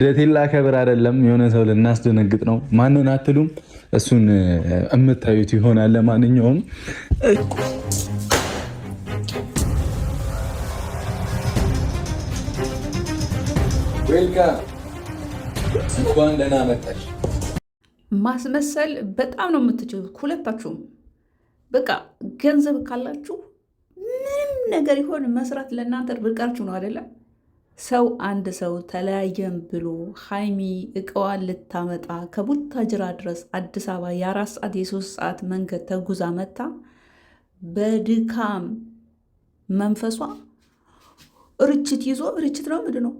ልደቴን ላከብር አይደለም፣ የሆነ ሰው ልናስደነግጥ ነው። ማንን አትሉም? እሱን የምታዩት ይሆናል። ለማንኛውም ዌልካም፣ እንኳን ደህና መጣሽ። ማስመሰል በጣም ነው የምትችሉት ሁለታችሁም። በቃ ገንዘብ ካላችሁ ምንም ነገር ይሆን መስራት ለእናንተ ብርቃችሁ ነው አይደለም? ሰው አንድ ሰው ተለያየን ብሎ ሀይሚ እቃዋን ልታመጣ ከቡታጅራ ድረስ አዲስ አበባ የ4 ሰዓት የ3 ሰዓት መንገድ ተጉዛ መታ በድካም መንፈሷ ርችት ይዞ ርችት ነው ምንድን ነው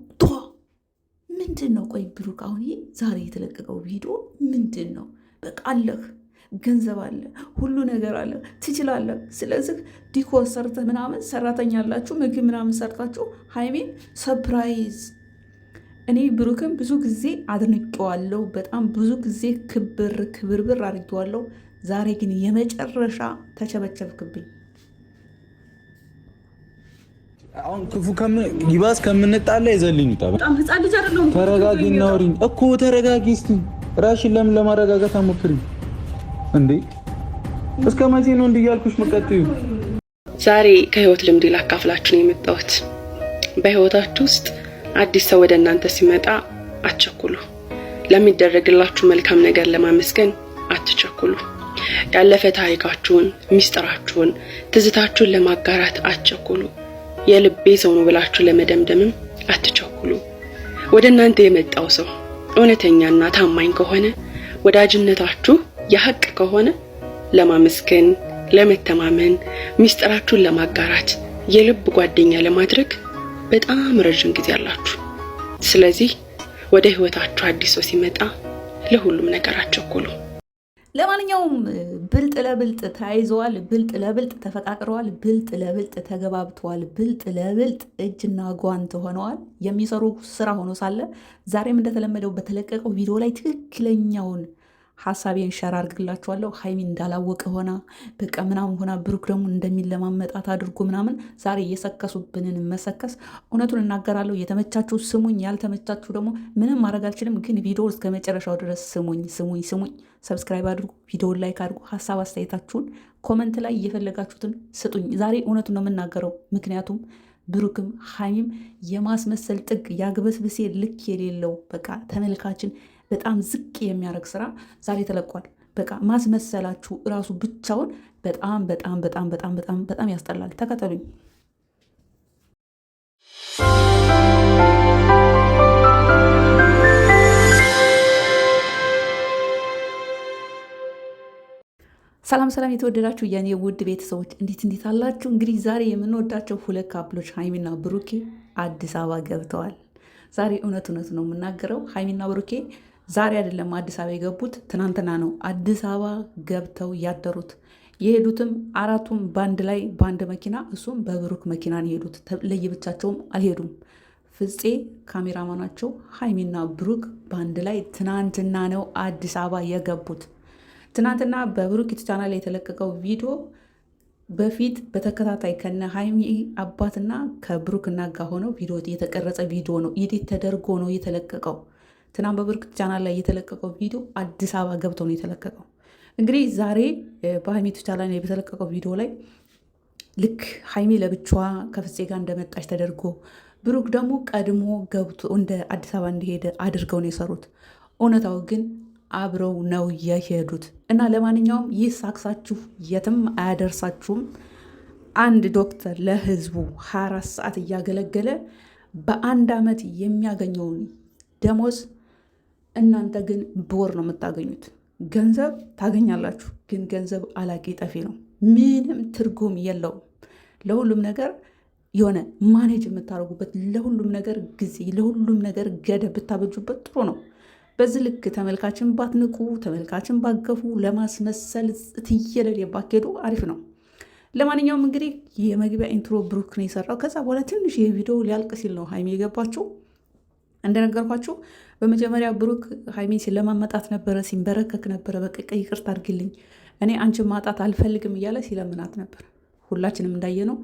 ምንድን ነው? ቆይ ብሩክ፣ አሁን ይሄ ዛሬ የተለቀቀው ቪዲዮ ምንድን ነው? በቃ አለህ፣ ገንዘብ አለ፣ ሁሉ ነገር አለ፣ ትችላለህ። ስለዚህ ዲኮር ሰርተህ ምናምን ሰራተኛ አላችሁ ምግብ ምናምን ሰርታችሁ ሀይሜን ሰርፕራይዝ። እኔ ብሩክን ብዙ ጊዜ አድንቄዋለሁ፣ በጣም ብዙ ጊዜ ክብርብር አድርጌዋለሁ። ዛሬ ግን የመጨረሻ ተቸበቸብክብኝ። አሁን ክፉ ይባስ ከምንጣላ ይዘልኝ ይጣ። በጣም ህፃን ልጅ አይደለም። ተረጋጊ፣ እናውሪኝ እኮ ተረጋጊ። እስቲ ራሽን ለምን ለማረጋጋት አሞክሪ እንዴ? እስከ መቼ ነው እንዲያልኩሽ መቀጥዩ? ዛሬ ከህይወት ልምድ ላካፍላችሁ ነው የመጣሁት። በህይወታችሁ ውስጥ አዲስ ሰው ወደ እናንተ ሲመጣ አትቸኩሉ። ለሚደረግላችሁ መልካም ነገር ለማመስገን አትቸኩሉ። ያለፈ ታሪካችሁን፣ ሚስጥራችሁን፣ ትዝታችሁን ለማጋራት አትቸኩሉ። የልቤ ሰው ነው ብላችሁ ለመደምደምም አትቸኩሉ። ወደ እናንተ የመጣው ሰው እውነተኛና ታማኝ ከሆነ፣ ወዳጅነታችሁ የሐቅ ከሆነ ለማመስገን፣ ለመተማመን፣ ሚስጥራችሁን ለማጋራት፣ የልብ ጓደኛ ለማድረግ በጣም ረጅም ጊዜ አላችሁ። ስለዚህ ወደ ህይወታችሁ አዲስ ሰው ሲመጣ ለሁሉም ነገር አትቸኩሉ። ለማንኛውም ብልጥ ለብልጥ ተያይዘዋል፣ ብልጥ ለብልጥ ተፈቃቅረዋል፣ ብልጥ ለብልጥ ተገባብተዋል፣ ብልጥ ለብልጥ እጅና ጓንት ሆነዋል። የሚሰሩ ስራ ሆኖ ሳለ ዛሬም እንደተለመደው በተለቀቀው ቪዲዮ ላይ ትክክለኛውን ሀሳቤን ሸር አድርግላችኋለሁ። ሀይሚ እንዳላወቀ ሆና በቃ ምናምን ሆና ብሩክ ደግሞ እንደሚለማመጣት አድርጎ ምናምን ዛሬ እየሰከሱብንን መሰከስ። እውነቱን እናገራለሁ። የተመቻችሁ ስሙኝ፣ ያልተመቻችሁ ደግሞ ምንም ማድረግ አልችልም። ግን ቪዲዮ እስከ መጨረሻው ድረስ ስሙኝ። ሰብስክራይብ አድርጉ፣ ቪዲዮን ላይክ አድርጉ፣ ሀሳብ አስተያየታችሁን ኮመንት ላይ እየፈለጋችሁትን ስጡኝ። ዛሬ እውነቱን ነው የምናገረው። ምክንያቱም ብሩክም ሀይሚም የማስመሰል ጥግ ያግበስብሴ ልክ የሌለው በቃ ተመልካችን በጣም ዝቅ የሚያደርግ ስራ ዛሬ ተለቋል። በቃ ማስመሰላችሁ እራሱ ብቻውን በጣም በጣም በጣም በጣም በጣም በጣም ያስጠላል። ተከተሉኝ። ሰላም ሰላም፣ የተወደዳችሁ የኔ ውድ ቤተሰቦች እንዴት አላችሁ? እንግዲህ ዛሬ የምንወዳቸው ሁለት ካፕሎች ሀይሚና ብሩኬ አዲስ አበባ ገብተዋል። ዛሬ እውነት ነው የምናገረው። ሀይሚና ብሩኬ ዛሬ አይደለም አዲስ አበባ የገቡት፣ ትናንትና ነው አዲስ አበባ ገብተው ያደሩት። የሄዱትም አራቱም ባንድ ላይ ባንድ መኪና፣ እሱም በብሩክ መኪና ነው የሄዱት። ለየብቻቸውም አልሄዱም። ፍፄ ካሜራማናቸው፣ ሀይሚና ብሩክ ባንድ ላይ ትናንትና ነው አዲስ አበባ የገቡት። ትናንትና በብሩክ ቻናል የተለቀቀው ቪዲዮ በፊት በተከታታይ ከነ ሀይሚ አባትና ከብሩክና ጋር ሆነው ቪዲዮ የተቀረጸ ቪዲዮ ነው። ኢዲት ተደርጎ ነው የተለቀቀው። ትናንት በብሩክ ቻናል ላይ የተለቀቀው ቪዲዮ አዲስ አበባ ገብተው ነው የተለቀቀው። እንግዲህ ዛሬ በሀይሚ ቻናል ላይ በተለቀቀው ቪዲዮ ላይ ልክ ሀይሚ ለብቻዋ ከፍፄ ጋር እንደመጣች ተደርጎ ብሩክ ደግሞ ቀድሞ ገብቶ እንደ አዲስ አበባ እንደሄደ አድርገው ነው የሰሩት። እውነታው ግን አብረው ነው የሄዱት እና ለማንኛውም ይህ ሳክሳችሁ የትም አያደርሳችሁም። አንድ ዶክተር ለህዝቡ 24 ሰዓት እያገለገለ በአንድ ዓመት የሚያገኘውን ደሞዝ እናንተ ግን በወር ነው የምታገኙት። ገንዘብ ታገኛላችሁ፣ ግን ገንዘብ አላቂ ጠፊ ነው። ምንም ትርጉም የለውም። ለሁሉም ነገር የሆነ ማኔጅ የምታደርጉበት፣ ለሁሉም ነገር ጊዜ፣ ለሁሉም ነገር ገደብ ብታበጁበት ጥሩ ነው። በዚህ ልክ ተመልካችን ባትንቁ፣ ተመልካችን ባገፉ፣ ለማስመሰል ትየለል ባትሄዱ አሪፍ ነው። ለማንኛውም እንግዲህ የመግቢያ ኢንትሮ ብሩክ ነው የሰራው። ከዛ በኋላ ትንሽ የቪዲዮ ሊያልቅ ሲል ነው ሀይሚ የገባችው። እንደነገርኳችሁ በመጀመሪያ ብሩክ ሀይሚ ሲለማመጣት ነበረ፣ ሲንበረከክ ነበረ። በቃ ይቅርታ አድርግልኝ፣ እኔ አንቺን ማጣት አልፈልግም እያለ ሲለምናት ነበር። ሁላችንም እንዳየነው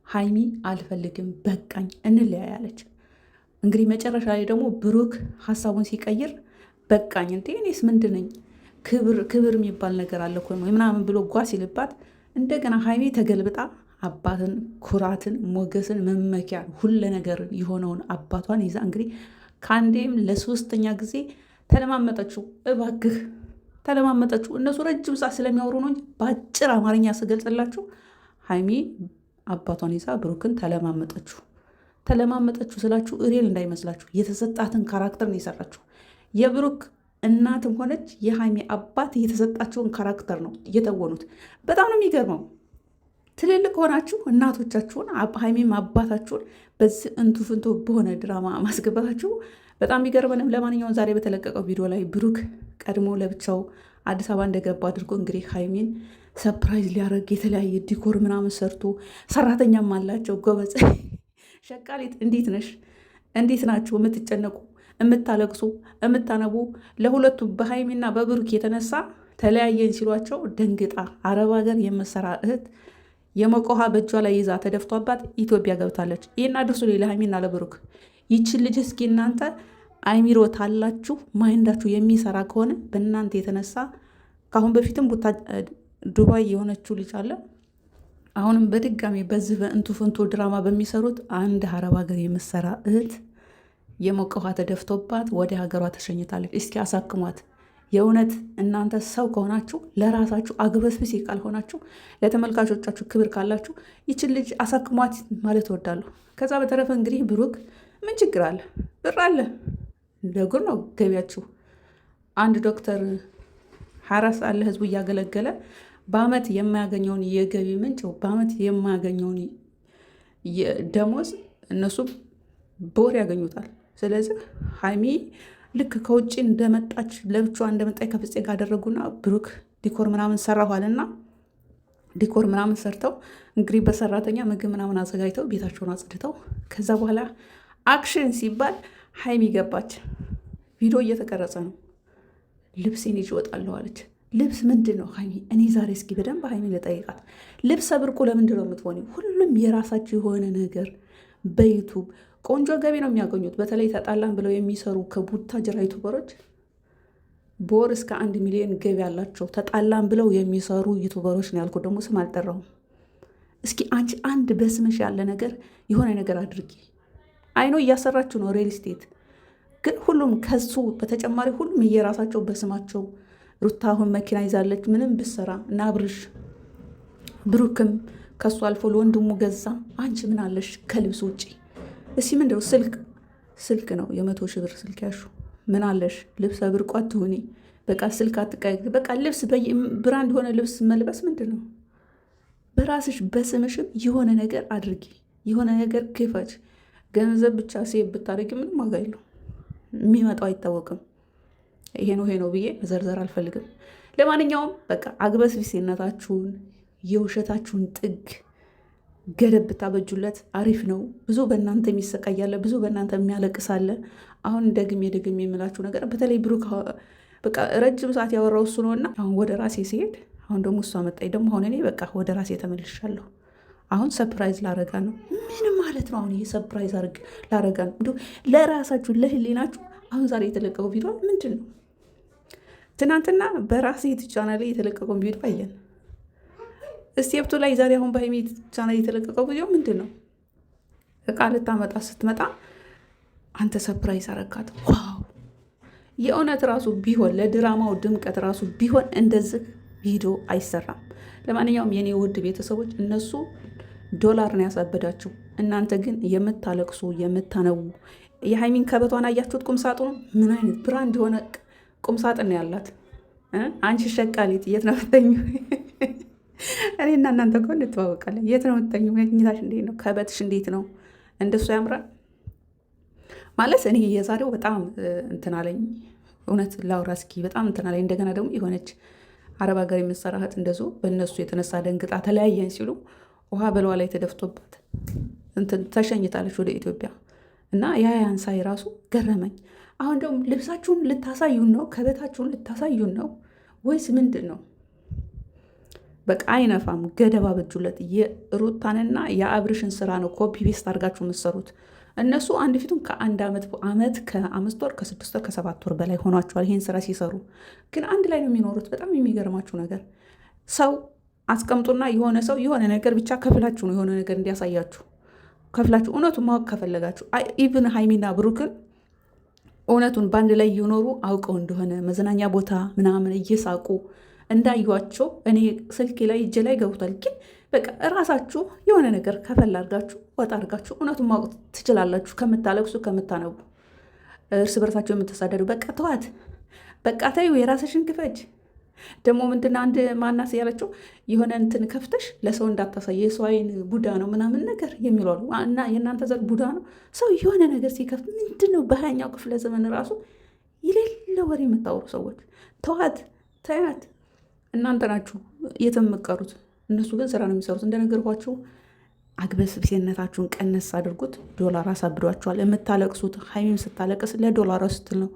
ሀይሚ አልፈልግም፣ በቃኝ፣ እንለያያለች። እንግዲህ መጨረሻ ላይ ደግሞ ብሩክ ሀሳቡን ሲቀይር በቃኝ እንዴ እኔስ ምንድን ነኝ ክብር የሚባል ነገር አለ እኮ ምናምን ብሎ ጓ ሲልባት እንደገና ሀይሚ ተገልብጣ አባትን ኩራትን ሞገስን መመኪያ ሁለ ነገር የሆነውን አባቷን ይዛ እንግዲህ ከአንዴም ለ3ኛ ጊዜ ተለማመጠችው። እባክህ ተለማመጠችው። እነሱ ረጅም ሰዓት ስለሚያወሩ ነው እንጂ በአጭር አማርኛ ስገልጽላችሁ ሀይሚ አባቷን ይዛ ብሩክን ተለማመጠችው ስላችሁ ሪል እንዳይመስላችሁ የተሰጣትን ካራክተር ነው የሰራችሁ። የብሩክ እናትም ሆነች የሀይሚ አባት የተሰጣቸውን ካራክተር ነው እየተወኑት። በጣም ነው የሚገርመው። ትልልቅ ሆናችሁ እናቶቻችሁን ሀይሚም አባታችሁን በዚህ እንቱ ፍንቶ በሆነ ድራማ ማስገባታችሁ በጣም የሚገርመንም። ለማንኛውም ዛሬ በተለቀቀው ቪዲዮ ላይ ብሩክ ቀድሞ ለብቻው አዲስ አበባ እንደገባ አድርጎ እንግዲህ ሀይሚን ሰፕራይዝ ሊያደርግ የተለያየ ዲኮር ምናምን ሰርቶ ሰራተኛም አላቸው ጎበዝ ሸቃሊት። እንዴት ነሽ? እንዴት ናችሁ? የምትጨነቁ የምታለቅሱ የምታነቡ ለሁለቱ በሀይሚና በብሩክ የተነሳ ተለያየን ሲሏቸው ደንግጣ አረብ ሀገር የምትሰራ እህት የሞቀ ውሃ በእጇ ላይ ይዛ ተደፍቷባት ኢትዮጵያ ገብታለች። ይህን አድርሱ ለሀይሚና ለብሩክ። ይችን ልጅ እስኪ እናንተ አይሚሮ ታላችሁ ማይንዳችሁ የሚሰራ ከሆነ በእናንተ የተነሳ ከአሁን በፊትም ዱባይ የሆነችው ልጅ አለ። አሁንም በድጋሚ በዚህ በእንቱ ፍንቶ ድራማ በሚሰሩት አንድ አረብ ሀገር የምትሰራ እህት የሞቀ ውሃ ተደፍቶባት ወደ ሀገሯ ተሸኝታለች። እስኪ አሳክሟት። የእውነት እናንተ ሰው ከሆናችሁ ለራሳችሁ አግበስብሴ ካልሆናችሁ ለተመልካቾቻችሁ ክብር ካላችሁ ይችን ልጅ አሳክሟት ማለት እወዳለሁ። ከዛ በተረፈ እንግዲህ ብሩክ ምን ችግር አለ? ብር አለ፣ ለጉር ነው ገቢያችሁ። አንድ ዶክተር 24 ሰዓት ለህዝቡ እያገለገለ በአመት የማያገኘውን የገቢ ምንጭ በአመት የማያገኘውን ደሞዝ እነሱ በወር ያገኙታል። ስለዚህ ሀይሚ ልክ ከውጭ እንደመጣች ለብቻዋ እንደመጣች ከፍፄ ጋር አደረጉና ብሩክ ዲኮር ምናምን ሰራኋልና ዲኮር ምናምን ሰርተው እንግዲህ በሰራተኛ ምግብ ምናምን አዘጋጅተው ቤታቸውን አጽድተው ከዛ በኋላ አክሽን ሲባል ሀይሚ ገባች። ቪዲዮ እየተቀረጸ ነው። ልብሴን ይዤ እወጣለሁ አለች። ልብስ ምንድን ነው ሀይሚ? እኔ ዛሬ እስኪ በደንብ ሀይሚ ልጠይቃት። ልብስ ብርቁ ለምንድን ነው የምትሆኒ? ሁሉም የራሳቸው የሆነ ነገር በዩቱብ ቆንጆ ገቢ ነው የሚያገኙት። በተለይ ተጣላን ብለው የሚሰሩ ከቡታጅራ ዩቱበሮች በወር እስከ 1 ሚሊዮን ገቢ ያላቸው ተጣላን ብለው የሚሰሩ ዩቱበሮች ነው ያልኩት። ደግሞ ስም አልጠራውም። እስኪ አንቺ አንድ በስምሽ ያለ ነገር የሆነ ነገር አድርጊ። አይኖ እያሰራችሁ ነው ሪል ስቴት፣ ግን ሁሉም ከሱ በተጨማሪ ሁሉም እየራሳቸው በስማቸው። ሩታ አሁን መኪና ይዛለች። ምንም ብሰራ እና አብርሽ ብሩክም ከሱ አልፎ ለወንድሙ ገዛ። አንቺ ምን አለሽ ከልብስ ውጪ? እስኪ ምንድነው ስልክ ነው 100 ሺህ ብር ስልክ ያሹ ምን አለሽ? ልብስ ብርቋ ትሁኒ። በቃ ስልክ አትቀያይ። በቃ ልብስ ብራንድ የሆነ ልብስ መልበስ ምንድን ነው? በራስሽ በስምሽም የሆነ ነገር አድርጊ፣ የሆነ ነገር ክፈች። ገንዘብ ብቻ ሴብ ብታደርጊ ምንም ዋጋ የለው። የሚመጣው አይታወቅም። ይሄ ነው ብዬ መዘርዘር አልፈልግም። ለማንኛውም በቃ አግበስብሴነታችሁን የውሸታችሁን ጥግ ገደብ ብታበጁለት አሪፍ ነው። ብዙ በእናንተ የሚሰቃያለ፣ ብዙ በእናንተ የሚያለቅሳለ። አሁን ደግሜ የምላችሁ ነገር በተለይ ብሩክ በቃ ረጅም ሰዓት ያወራው እሱ ነውና አሁን ወደ ራሴ ሲሄድ አሁን ደግሞ እሷ መጣኝ። ደግሞ አሁን እኔ በቃ ወደ ራሴ ተመልሻለሁ። አሁን ሰፕራይዝ ላረጋ ነው። ምን ማለት ነው? አሁን ይሄ ሰፕራይዝ ላረጋ ነው። እንዲሁ ለራሳችሁ ለህሊናችሁ። አሁን ዛሬ የተለቀቀው ቪዲዮ ምንድን ነው? ትናንትና በራሴ ቻናል ላይ የተለቀቀውን ቪዲዮ አየን። እስቴፕቱ ላይ ዛሬ አሁን በሀይሚ ቻናል የተለቀቀው ቪዲዮ ምንድን ነው? እቃ ልታመጣ ስትመጣ አንተ ሰፕራይዝ አረጋት። ዋው! የእውነት ራሱ ቢሆን ለድራማው ድምቀት ራሱ ቢሆን እንደዚህ ቪዲዮ አይሰራም። ለማንኛውም የኔ ውድ ቤተሰቦች እነሱ ዶላር ነው ያሳበዳችሁ። እናንተ ግን የምታለቅሱ የምታነቡ። የሀይሚን ከበቷን አያችሁት? ቁምሳጥኑ ምን አይነት ብራንድ የሆነ ቁምሳጥን ያላት። አንቺ ሸቃሊት የት ነው የምትተኙ? እኔና እናንተ እኮ እንተዋወቃለን። የት ነው የምትተኙ? መኝታሽ እንዴት ነው? ከበትሽ እንዴት ነው? እንደሱ ያምራል ማለት እኔ የዛሬው በጣም እንትን አለኝ። እውነት ላውራ እስኪ በጣም እንትን አለኝ። እንደገና ደግሞ የሆነች አረብ ሀገር የምትሰራ እህት እንደዙ በእነሱ የተነሳ ደንግጣ ተለያየን ሲሉ ውሃ በለዋ ላይ ተደፍቶባት እንትን ተሸኝታለች ወደ ኢትዮጵያ። እና ያን ሳይ ራሱ ገረመኝ። አሁን ደግሞ ልብሳችሁን ልታሳዩን ነው? ከበታችሁን ልታሳዩን ነው ወይስ ምንድን ነው? በቃ አይነፋም። ገደባ በጁለት። የሩታንና የአብርሽን ስራ ነው ኮፒ ፔስት አድርጋችሁ የምትሰሩት። እነሱ አንድ ፊቱን ከአንድ ዓመት ከ5 ወር ከ6 ወር ከ7 ወር በላይ ሆኗቸዋል ይሄን ስራ ሲሰሩ፣ ግን አንድ ላይ ነው የሚኖሩት። በጣም የሚገርማችሁ ነገር ሰው አስቀምጡና የሆነ ሰው የሆነ ነገር ብቻ ከፍላችሁ ነው የሆነ ነገር እንዲያሳያችሁ ከፍላችሁ እውነቱን ማወቅ ከፈለጋችሁ ኢቭን ሀይሚና ብሩክን እውነቱን በአንድ ላይ እየኖሩ አውቀው እንደሆነ መዝናኛ ቦታ ምናምን እየሳቁ እንዳዩዋቸው እኔ ስልኬ ላይ እጄ ላይ ገብቷል። ግን በቃ እራሳችሁ የሆነ ነገር ከፈል አድርጋችሁ ወጣ አድርጋችሁ እውነቱን ማወቅ ትችላላችሁ። ከምታለቅሱ ከምታነቡ እርስ በርሳቸው የምትሳደዱ በቃ ተዋት፣ በቃ ተይው፣ የራስሽን ክፈጅ። ደግሞ ምንድነው አንድ ማናስ ያለችው የሆነ እንትን ከፍተሽ ለሰው እንዳታሳይ የሰው አይን ቡዳ ነው ምናምን ነገር የሚሉ አሉ። እና የእናንተ ዘር ቡዳ ነው። ሰው የሆነ ነገር ሲከፍት ምንድነው በ20ኛው ክፍለ ዘመን ራሱ የሌለ ወሬ የምታወሩ ሰዎች ተዋት፣ ተያት። እናንተ ናችሁ የተመቀሩት፣ እነሱ ግን ስራ ነው የሚሰሩት። እንደነገርኳችሁ አግበስብሴነታችሁን ቀነስ አድርጉት። ዶላር አሳብዷችኋል። የምታለቅሱት ሀይሚም ስታለቅስ ለዶላር ስትል ነው።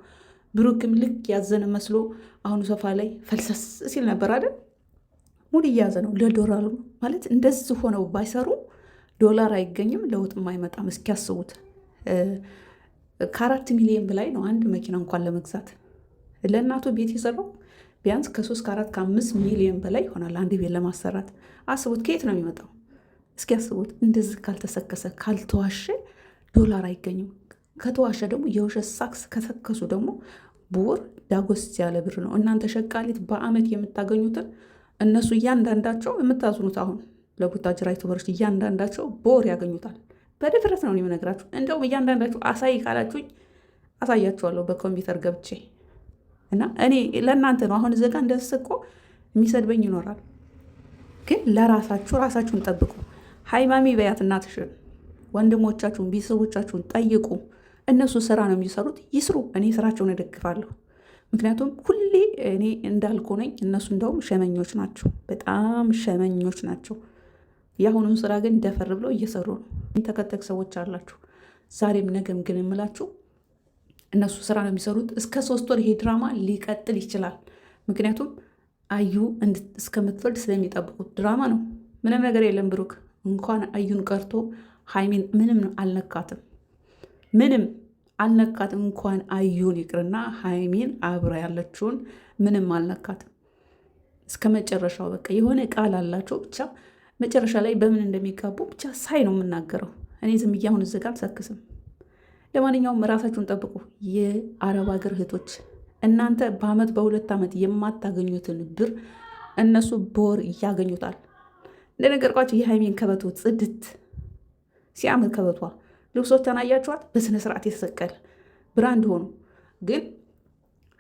ብሩክም ልክ ያዘነ መስሎ አሁኑ ሶፋ ላይ ፈልሰስ ሲል ነበር አይደል? ሙድ እያዘ ነው ለዶላሩ ማለት። እንደዚህ ሆነው ባይሰሩ ዶላር አይገኝም፣ ለውጥም አይመጣም። እስኪያስቡት ከ4 ሚሊዮን በላይ ነው አንድ መኪና እንኳን ለመግዛት። ለእናቱ ቤት የሰራው ቢያንስ ከ3 ከ4 ከ5 ሚሊዮን በላይ ይሆናል አንድ ቤት ለማሰራት። አስቡት፣ ከየት ነው የሚመጣው? እስኪያስቡት። እንደዚህ ካልተሰከሰ ካልተዋሸ ዶላር አይገኝም። ከተዋሸ ደግሞ የውሸት ሳክስ ከሰከሱ ደግሞ በወር ዳጎስ ያለ ብር ነው። እናንተ ሸቃሊት በአመት የምታገኙትን እነሱ እያንዳንዳቸው የምታዝኑት አሁን ለቡታጅራ ዩቱበሮች እያንዳንዳቸው በወር ያገኙታል። በድፍረት ነው የምነግራችሁ። እንደውም እያንዳንዳችሁ አሳይ ካላችሁኝ አሳያችኋለሁ በኮምፒውተር ገብቼ እና እኔ ለእናንተ ነው። አሁን እዘጋ እንደስቆ የሚሰድበኝ ይኖራል፣ ግን ለራሳችሁ ራሳችሁን ጠብቁ። ሃይማሚ በያት እናትሽን፣ ወንድሞቻችሁን፣ ቤተሰቦቻችሁን ጠይቁ። እነሱ ስራ ነው የሚሰሩት፣ ይስሩ። እኔ ስራቸውን እደግፋለሁ። ምክንያቱም ሁሌ እኔ እንዳልኩ ነኝ፣ እነሱ እንደውም ሸመኞች ናቸው፣ በጣም ሸመኞች ናቸው። የአሁኑን ስራ ግን ደፈር ብለው እየሰሩ ነው። ተከተክ ሰዎች አላችሁ፣ ዛሬም ነገም። ግን የምላችሁ እነሱ ስራ ነው የሚሰሩት። እስከ 3 ወር ይሄ ድራማ ሊቀጥል ይችላል። ምክንያቱም አዩ እስከምትወልድ ስለሚጠብቁት ድራማ ነው። ምንም ነገር የለም። ብሩክ እንኳን አዩን ቀርቶ ሀይሚን ምንም አልነካትም፣ ምንም አልነካትም። እንኳን አዩን ይቅርና ሀይሚን አብራ ያለችውን ምንም አልነካትም እስከ መጨረሻው። በቃ የሆነ ቃል አላቸው ብቻ መጨረሻ ላይ በምን እንደሚጋቡ ብቻ ሳይ ነው የምናገረው። እኔ ዝም ብዬ አሁን እዚህ ጋር አልሰክስም። ለማንኛውም ራሳችሁን ጠብቁ። የአረብ ሀገር እህቶች እናንተ በአመት በ2 ዓመት የማታገኙትን ብር እነሱ በወር ያገኙታል። እንደነገርኳቸው የሀይሚን ከበቶ ጽድት ሲያምር ከበቷ ልብሶቿን አያችኋት? በስነ ስርዓት የተሰቀለ ብራንድ ሆኑ። ግን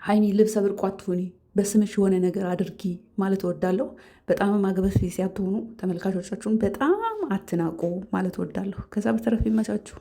ሀይሚ ልብሰ ብርቋ አትሁኒ፣ በስምሽ የሆነ ነገር አድርጊ ማለት እወዳለሁ። በጣም ማግበስ ሲያትሆኑ ተመልካቾቻችሁን በጣም አትናቁ ማለት እወዳለሁ። ከዛ በተረፍ ይመቻችሁ።